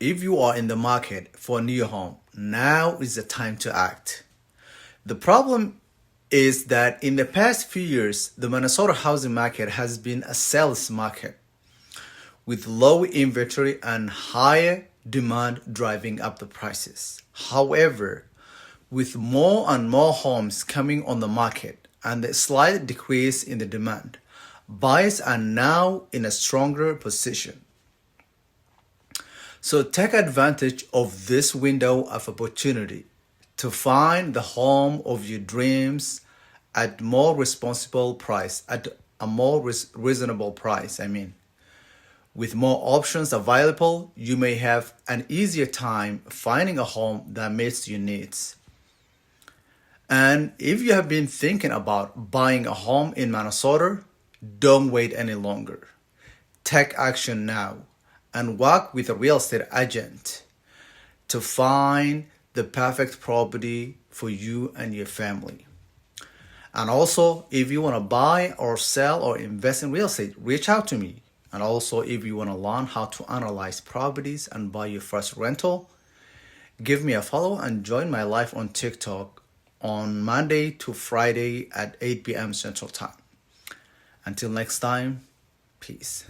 if you are in the market for a new home, now is the time to act. The problem is that in the past few years, the Minnesota housing market has been a sales market with low inventory and higher demand driving up the prices. However, with more and more homes coming on the market and a slight decrease in the demand, buyers are now in a stronger position. So take advantage of this window of opportunity to find the home of your dreams at more responsible price, at a more reasonable price, With more options available, you may have an easier time finding a home that meets your needs. And if you have been thinking about buying a home in Minnesota, don't wait any longer. Take action now and work with a real estate agent to find the perfect property for you and your family. And also, if you want to buy or sell or invest in real estate, reach out to me. And also, if you want to learn how to analyze properties and buy your first rental, give me a follow and join my live on TikTok on Monday to Friday at 8 p.m. Central Time. Until next time, peace.